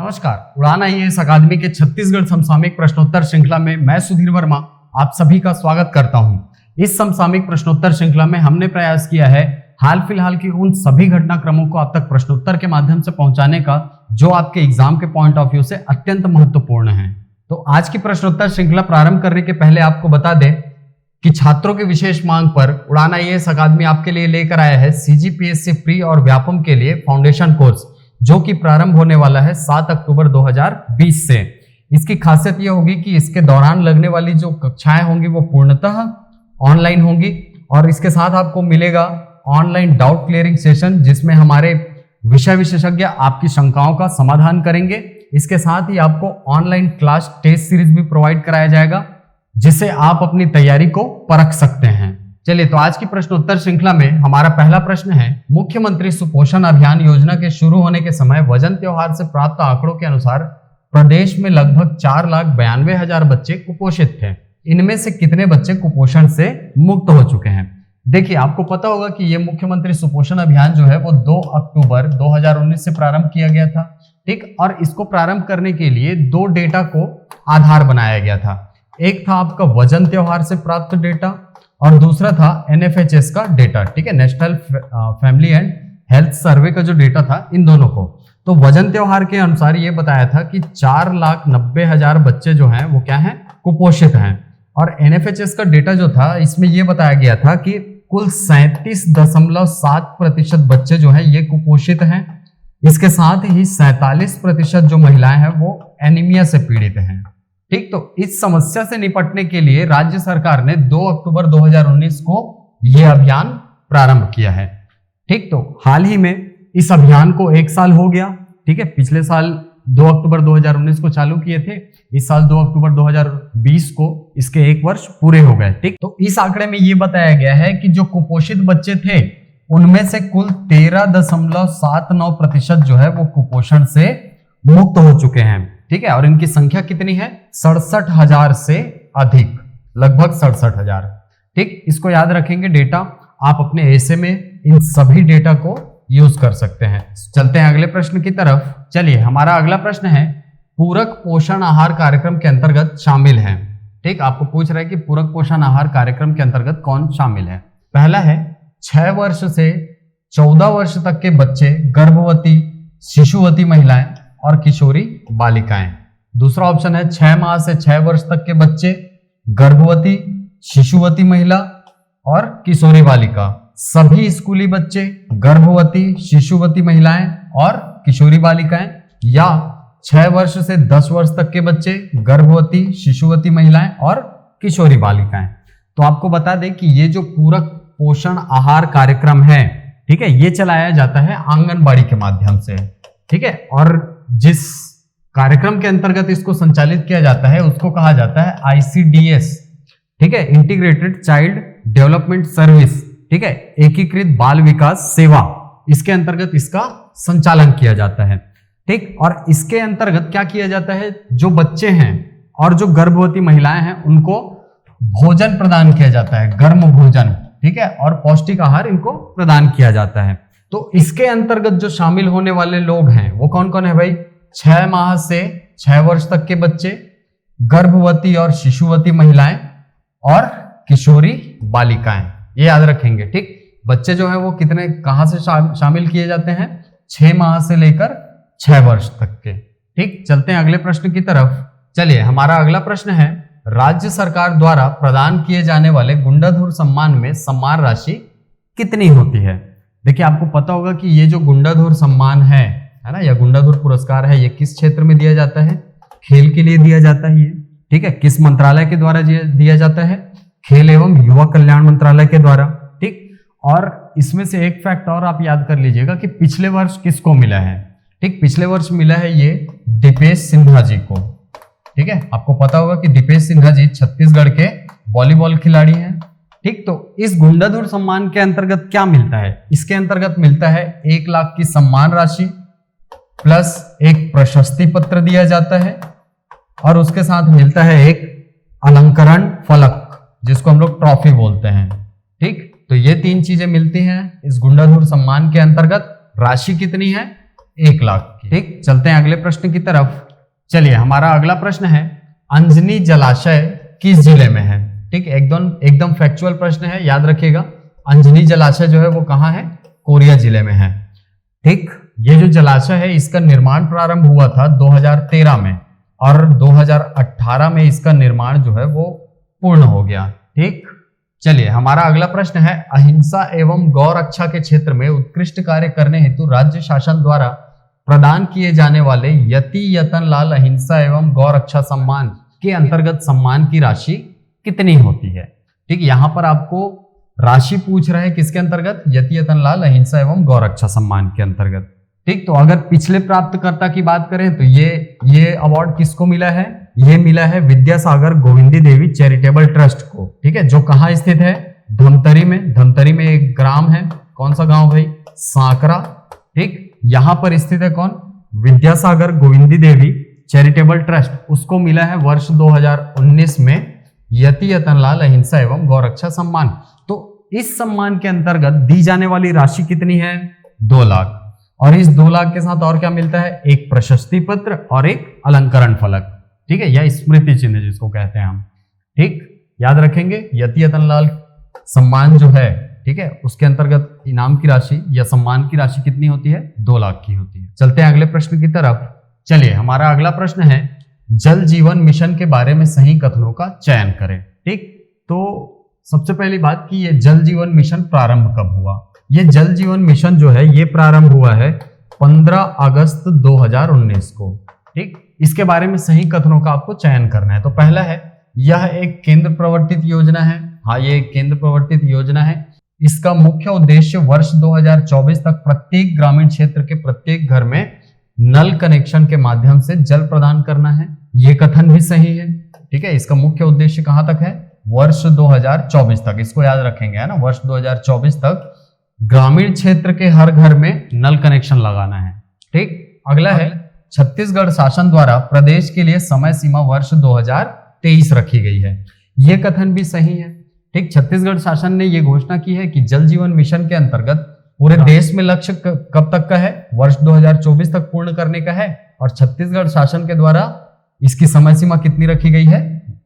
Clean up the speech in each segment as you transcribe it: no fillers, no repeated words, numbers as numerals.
नमस्कार, उड़ान आईएएस अकादमी के छत्तीसगढ़ समसामयिक प्रश्नोत्तर श्रृंखला में मैं सुधीर वर्मा आप सभी का स्वागत करता हूं। इस समसामयिक प्रश्नोत्तर श्रृंखला में हमने प्रयास किया है हाल फिलहाल की उन सभी घटनाक्रमों को आप तक प्रश्नोत्तर के माध्यम से पहुंचाने का जो आपके एग्जाम के पॉइंट ऑफ व्यू से अत्यंत महत्वपूर्ण है। तो आज की प्रश्नोत्तर श्रृंखला प्रारंभ करने के पहले आपको बता दें कि छात्रों की विशेष मांग पर उड़ान आईएएस अकादमी आपके लिए लेकर आया है सीजीपीएससी प्री और व्यापम के लिए फाउंडेशन कोर्स, जो कि प्रारंभ होने वाला है 7 अक्टूबर 2020 से। इसकी खासियत यह होगी कि इसके दौरान लगने वाली जो कक्षाएं होंगी वो पूर्णतः ऑनलाइन होंगी और इसके साथ आपको मिलेगा ऑनलाइन डाउट क्लियरिंग सेशन, जिसमें हमारे विषय विशेषज्ञ आपकी शंकाओं का समाधान करेंगे। इसके साथ ही आपको ऑनलाइन क्लास टेस्ट सीरीज भी प्रोवाइड कराया जाएगा, जिसे आप अपनी तैयारी को परख सकते हैं। चलिए, तो आज की प्रश्नोत्तर श्रृंखला में हमारा पहला प्रश्न है, मुख्यमंत्री सुपोषण अभियान योजना के शुरू होने के समय वजन त्योहार से प्राप्त आंकड़ों के अनुसार प्रदेश में लगभग 4,92,000 बच्चे कुपोषित थे। इनमें से कितने बच्चे कुपोषण से मुक्त हो चुके हैं? देखिए, आपको पता होगा कि ये मुख्यमंत्री सुपोषण अभियान जो है वो 2 अक्टूबर 2019 से प्रारंभ किया गया था, ठीक। और इसको प्रारंभ करने के लिए 2 डेटा को आधार बनाया गया था। एक था आपका वजन त्योहार से प्राप्त डेटा और दूसरा था NFHS का डेटा, ठीक है, national family and health survey का जो डेटा था, इन दोनों को। तो वजन त्योहार के अनुसार ये बताया था कि 4,90,000 बच्चे जो हैं वो क्या हैं, कुपोषित हैं। और NFHS का डेटा जो था, इसमें ये बताया गया था कि कुल 37.7% बच्चे जो हैं ये कुपोषित हैं। इसके साथ ही 47% जो महिलाएं हैं वो एनीमिया से पीड़ित हैं, ठीक। तो इस समस्या से निपटने के लिए राज्य सरकार ने 2 अक्टूबर 2019 को यह अभियान प्रारंभ किया है, ठीक। तो हाल ही में इस अभियान को 1 साल हो गया, ठीक है। पिछले साल 2 अक्टूबर 2019 को चालू किए थे, इस साल 2 अक्टूबर 2020 को इसके 1 वर्ष पूरे हो गए, ठीक। तो इस आंकड़े में यह बताया गया है कि जो कुपोषित बच्चे थे उनमें से कुल 13.79% जो है वो कुपोषण से मुक्त हो चुके हैं, ठीक है। और इनकी संख्या कितनी है? 67,000 से अधिक, लगभग 67,000, ठीक। इसको याद रखेंगे डेटा, आप अपने ऐसे में इन सभी डेटा को यूज कर सकते हैं। चलते हैं अगले प्रश्न की तरफ। चलिए, हमारा अगला प्रश्न है, पूरक पोषण आहार कार्यक्रम के अंतर्गत शामिल है, ठीक। आपको पूछ रहा है कि पूरक पोषण आहार कार्यक्रम के अंतर्गत कौन शामिल है। पहला है 6 वर्ष से 14 वर्ष तक के बच्चे, गर्भवती, शिशुवती महिलाएं और किशोरी बालिकाएं। दूसरा ऑप्शन है 6 माह से 6 वर्ष तक के बच्चे, गर्भवती, शिशुवती महिला और किशोरी बालिका। सभी स्कूली बच्चे, गर्भवती, शिशुवती महिलाएं और किशोरी बालिकाएं। या 6 वर्ष से 10 वर्ष तक के बच्चे, गर्भवती, शिशुवती महिलाएं और किशोरी बालिकाएं। तो आपको बता दें कि ये जो पूरक पोषण आहार कार्यक्रम है, ठीक है, ये चलाया जाता है आंगनबाड़ी के माध्यम से, ठीक है। और जिस कार्यक्रम के अंतर्गत इसको संचालित किया जाता है उसको कहा जाता है ICDS, ठीक है, इंटीग्रेटेड चाइल्ड डेवलपमेंट सर्विस, ठीक है, एकीकृत बाल विकास सेवा। इसके अंतर्गत इसका संचालन किया जाता है, ठीक। और इसके अंतर्गत क्या किया जाता है, जो बच्चे हैं और जो गर्भवती महिलाएं हैं उनको भोजन प्रदान किया जाता है, गर्म भोजन, ठीक है, और पौष्टिक आहार इनको प्रदान किया जाता है। तो इसके अंतर्गत जो शामिल होने वाले लोग हैं वो कौन कौन है भाई? 6 माह से 6 वर्ष तक के बच्चे, गर्भवती और शिशुवती महिलाएं और किशोरी बालिकाएं। ये याद रखेंगे, ठीक। बच्चे जो है वो कितने, कहां से शामिल किए जाते हैं? 6 माह से लेकर 6 वर्ष तक के, ठीक। चलते हैं अगले प्रश्न की तरफ। चलिए, हमारा अगला प्रश्न है, राज्य सरकार द्वारा प्रदान किए जाने वाले गुंडाधुर सम्मान में सम्मान राशि कितनी होती है? देखिए, आपको पता होगा कि ये जो गुंडाधुर सम्मान है ना, या गुंडाधुर पुरस्कार है, ये किस क्षेत्र में दिया जाता है? खेल के लिए दिया जाता है ये, ठीक है। किस मंत्रालय के द्वारा दिया जाता है? खेल एवं युवा कल्याण मंत्रालय के द्वारा, ठीक। और इसमें से एक फैक्ट और आप याद कर लीजिएगा कि पिछले वर्ष किसको मिला है, ठीक। पिछले वर्ष मिला है ये दीपेश सिन्हा जी को, ठीक है। आपको पता होगा कि दीपेश सिन्हा जी छत्तीसगढ़ के वॉलीबॉल खिलाड़ी हैं, ठीक। तो इस गुंडाधुर सम्मान के अंतर्गत क्या मिलता है? इसके अंतर्गत मिलता है 1 लाख की सम्मान राशि प्लस एक प्रशस्ति पत्र दिया जाता है और उसके साथ मिलता है एक अलंकरण फलक, जिसको हम लोग ट्रॉफी बोलते हैं, ठीक। तो ये 3 चीजें मिलती हैं इस गुंडाधुर सम्मान के अंतर्गत। राशि कितनी है? 1 लाख की। ठीक, चलते हैं अगले प्रश्न की तरफ। चलिए, हमारा अगला प्रश्न है अंजनी जलाशय किस जिले में है। ठीक, एकदम फैक्चुअल प्रश्न है, याद रखिएगा। अंजनी जलाशय जो है वो कहाँ है, कोरिया जिले में है। ठीक, ये जो जलाशय है इसका निर्माण प्रारंभ हुआ था 2013 में और 2018 में इसका निर्माण जो है वो पूर्ण हो गया। ठीक, चलिए, हमारा अगला प्रश्न है अहिंसा एवं गौ रक्षा के क्षेत्र में उत्कृष्ट कार्य करने हेतु राज्य शासन द्वारा प्रदान किए जाने वाले यति यतन लाल अहिंसा एवं गौ रक्षा सम्मान के अंतर्गत सम्मान की राशि कितनी होती है। ठीक, यहां पर आपको राशि पूछ रहे हैं किसके अंतर्गत, यति यतन लाल अहिंसा एवं गौ रक्षा सम्मान के अंतर्गत। ठीक, तो अगर पिछले प्राप्तकर्ता की बात करें तो ये अवार्ड किसको मिला है, ये मिला है विद्यासागर गोविंदी देवी चैरिटेबल ट्रस्ट को। ठीक है, जो कहाँ स्थित है, धमतरी में। धमतरी में एक ग्राम है, कौन सा गांव भाई, सांकरा। ठीक, यहां पर स्थित है कौन, विद्यासागर गोविंदी देवी चैरिटेबल ट्रस्ट, उसको मिला है वर्ष 2019 में यति यतन लाल अहिंसा एवं गौ रक्षा सम्मान। तो इस सम्मान के अंतर्गत दी जाने वाली राशि कितनी है, 2 लाख। और इस 2 लाख के साथ और क्या मिलता है, एक प्रशस्ति पत्र और एक अलंकरण फलक। ठीक है, या स्मृति चिन्ह जिसको कहते हैं हम। ठीक, याद रखेंगे यति यतन लाल सम्मान जो है, ठीक है, उसके अंतर्गत इनाम की राशि या सम्मान की राशि कितनी होती है, 2 लाख की होती है। चलते हैं अगले प्रश्न की तरफ। चलिए, हमारा अगला प्रश्न है जल जीवन मिशन के बारे में सही कथनों का चयन करें। ठीक, तो सबसे पहली बात कि ये जल जीवन मिशन प्रारंभ कब हुआ। ये जल जीवन मिशन जो है ये प्रारंभ हुआ है 15 अगस्त 2019 को। ठीक, इसके बारे में सही कथनों का आपको चयन करना है। तो पहला है, यह एक केंद्र प्रवर्तित योजना है। हाँ, ये एक केंद्र प्रवर्तित योजना है। इसका मुख्य उद्देश्य वर्ष 2024 तक प्रत्येक ग्रामीण क्षेत्र के प्रत्येक घर में नल कनेक्शन के माध्यम से जल प्रदान करना है। ये कथन भी सही है। ठीक है, इसका मुख्य उद्देश्य कहां तक है, वर्ष 2024 तक, इसको याद रखेंगे, है ना, वर्ष 2024 तक ग्रामीण क्षेत्र के हर घर में नल कनेक्शन लगाना है। ठीक, अगला है छत्तीसगढ़ शासन द्वारा प्रदेश के लिए समय सीमा वर्ष 2023 रखी गई है। यह कथन भी सही है। ठीक, छत्तीसगढ़ शासन ने यह घोषणा की है कि जल जीवन मिशन के अंतर्गत पूरे देश में लक्ष्य कब तक का है, वर्ष 2024 तक पूर्ण करने का है। और छत्तीसगढ़ शासन के द्वारा इसकी समय सीमा कितनी रखी गई है,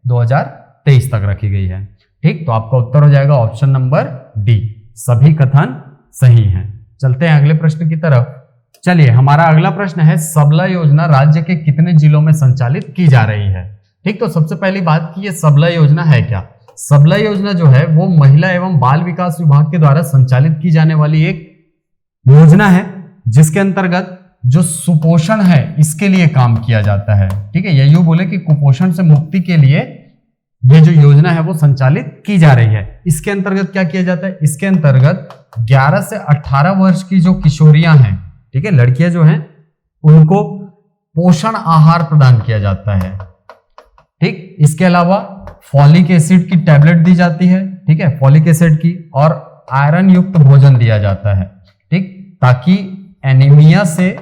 2023 तक रखी गई है। ठीक, तो आपका उत्तर हो जाएगा ऑप्शन नंबर डी, सभी कथन सही हैं। चलते हैं अगले प्रश्न की तरफ। चलिए, हमारा अगला प्रश्न है सबला योजना राज्य के कितने जिलों में संचालित की जा रही है। ठीक, तो सबसे पहली बात कि ये सबला योजना है क्या। सबला योजना जो है वो महिला एवं बाल विकास विभाग के द्वारा संचालित की जाने वाली एक योजना है, जिसके अंतर्गत जो सुपोषण है इसके लिए काम किया जाता है। ठीक है, या यूं बोले कि कुपोषण से मुक्ति के लिए ये जो योजना है वो संचालित की जा रही है। इसके अंतर्गत क्या किया जाता है, इसके अंतर्गत 11 से 18 वर्ष की जो किशोरियां हैं, ठीक है, लड़कियां जो हैं, उनको पोषण आहार प्रदान किया जाता है। ठीक, इसके अलावा फॉलिक एसिड की टैबलेट दी जाती है। ठीक है, फॉलिक एसिड की, और आयरन युक्त भोजन दिया जाता है। ठीक, ताकि एनीमिया से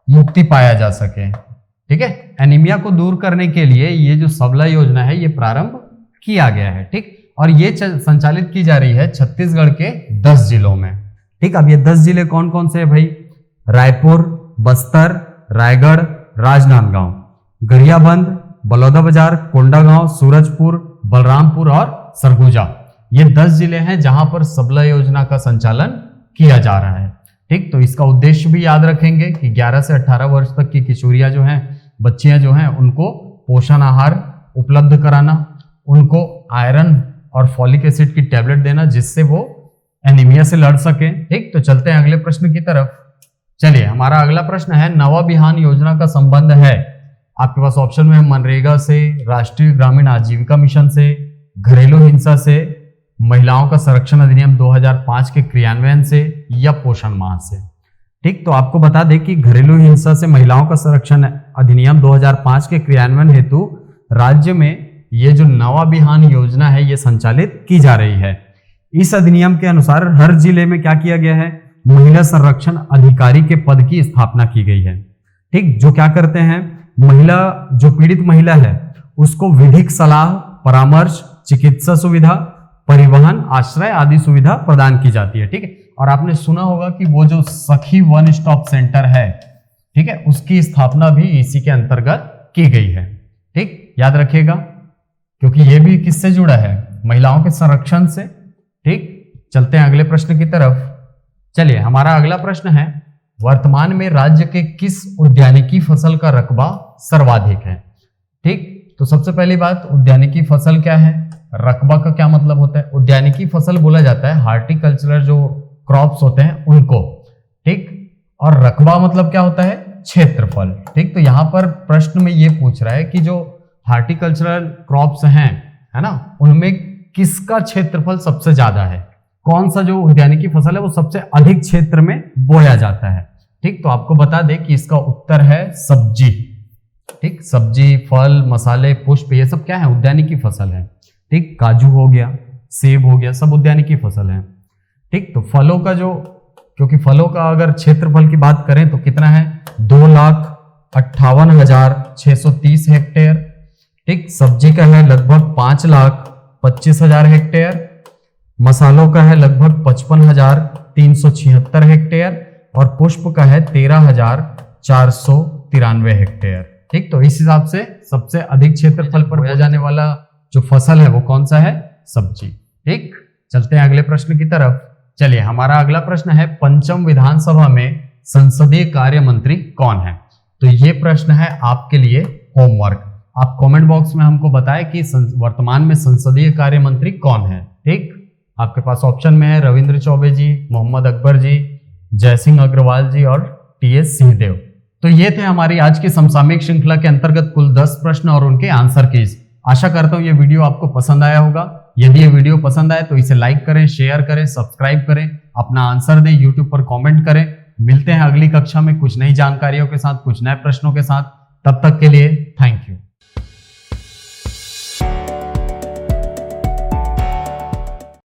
मुक्ति पाया जा सके। ठीक है, एनीमिया को दूर करने के लिए ये जो सबला योजना है ये प्रारंभ किया गया है। ठीक, और ये संचालित की जा रही है छत्तीसगढ़ के 10 जिलों में। ठीक, अब ये 10 जिले कौन कौन से है भाई, रायपुर, बस्तर, रायगढ़, राजनांदगांव, गरियाबंद, बलौदाबाजार, कोंडागांव, सूरजपुर, बलरामपुर और सरगुजा। ये 10 जिले हैं जहां पर सबला योजना का संचालन किया जा रहा है। ठीक, तो इसका उद्देश्य भी याद रखेंगे कि 11 से 18 वर्ष तक की किशोरियां जो हैं, बच्चियां जो हैं, उनको पोषण आहार उपलब्ध कराना, उनको आयरन और फॉलिक एसिड की टैबलेट देना, जिससे वो एनीमिया से लड़ सके। ठीक, तो चलते हैं अगले प्रश्न की तरफ। चलिए, हमारा अगला प्रश्न है नवा बिहान योजना का संबंध है, आपके पास ऑप्शन में है मनरेगा से, राष्ट्रीय ग्रामीण आजीविका मिशन से, घरेलू हिंसा से, महिलाओं का संरक्षण अधिनियम 2005 के क्रियान्वयन से, या पोषण माह से। ठीक, तो आपको बता दें कि घरेलू हिंसा से महिलाओं का संरक्षण अधिनियम 2005 के क्रियान्वयन हेतु राज्य में ये जो नवा बिहान योजना है ये संचालित की जा रही है। इस अधिनियम के अनुसार हर जिले में क्या किया गया है, महिला संरक्षण अधिकारी के पद की स्थापना की गई है। ठीक, जो क्या करते हैं, महिला, जो पीड़ित महिला है उसको विधिक सलाह, परामर्श, चिकित्सा सुविधा, परिवहन, आश्रय आदि सुविधा प्रदान की जाती है। ठीक है, और आपने सुना होगा कि वो जो सखी वन स्टॉप सेंटर है, ठीक है, उसकी स्थापना भी इसी के अंतर्गत की गई है। ठीक, याद रखिएगा, क्योंकि ये भी किससे जुड़ा है, महिलाओं के संरक्षण से। ठीक, चलते हैं अगले प्रश्न की तरफ। चलिए, हमारा अगला प्रश्न है, वर्तमान में राज्य के किस उद्यानिकी फसल का रकबा सर्वाधिक है। ठीक, तो सबसे पहली बात, उद्यानिकी फसल क्या है, रकबा का क्या मतलब होता है। उद्यानिकी फसल बोला जाता है हार्टिकल्चरल जो क्रॉप्स होते हैं उनको। ठीक, और रकबा मतलब क्या होता है, क्षेत्रफल। ठीक, तो यहां पर प्रश्न में ये पूछ रहा है कि जो हार्टिकल्चरल क्रॉप्स हैं, है ना, उनमें किसका क्षेत्रफल सबसे ज्यादा है, कौन सा जो उद्यानिकी फसल है वो सबसे अधिक क्षेत्र में बोया जाता है। ठीक, तो आपको बता दें कि इसका उत्तर है सब्जी। ठीक, सब्जी, फल, मसाले, पुष्प, ये सब क्या है, उद्यानिकी फसल है। ठीक, काजू हो गया, सेब हो गया, सब उद्यानिकी फसल है। ठीक, तो फलों का जो, क्योंकि फलों का अगर क्षेत्रफल की बात करें तो कितना है, 2,58,630 हेक्टेयर। ठीक, सब्जी का है लगभग 5,25,000 हेक्टेयर, मसालों का है लगभग 55,376 हेक्टेयर और पुष्प का है 13,493 हेक्टेयर। ठीक, तो इस हिसाब से सबसे अधिक क्षेत्रफल पर बोया जाने वाला जो फसल है वो कौन सा है, सब्जी। ठीक, चलते हैं अगले प्रश्न की तरफ। चलिए, हमारा अगला प्रश्न है, पंचम विधानसभा में संसदीय कार्य मंत्री कौन है। तो ये प्रश्न है आपके लिए होमवर्क। आप कमेंट बॉक्स में हमको बताएं कि वर्तमान में संसदीय कार्य मंत्री कौन है। ठीक, आपके पास ऑप्शन में है रविंद्र चौबे जी, मोहम्मद अकबर जी, जयसिंह अग्रवाल जी और टी.एस. सिंहदेव। तो ये थे हमारी आज की समसामयिक श्रृंखला के अंतर्गत कुल 10 प्रश्न और उनके आंसर कीज। आशा करता हूं ये वीडियो आपको पसंद आया होगा। यदि ये वीडियो पसंद आए तो इसे लाइक करें, शेयर करें, सब्सक्राइब करें, अपना आंसर दें, यूट्यूब पर कमेंट करें। मिलते हैं अगली कक्षा में कुछ नई जानकारियों के साथ, कुछ नए प्रश्नों के साथ। तब तक के लिए थैंक यू।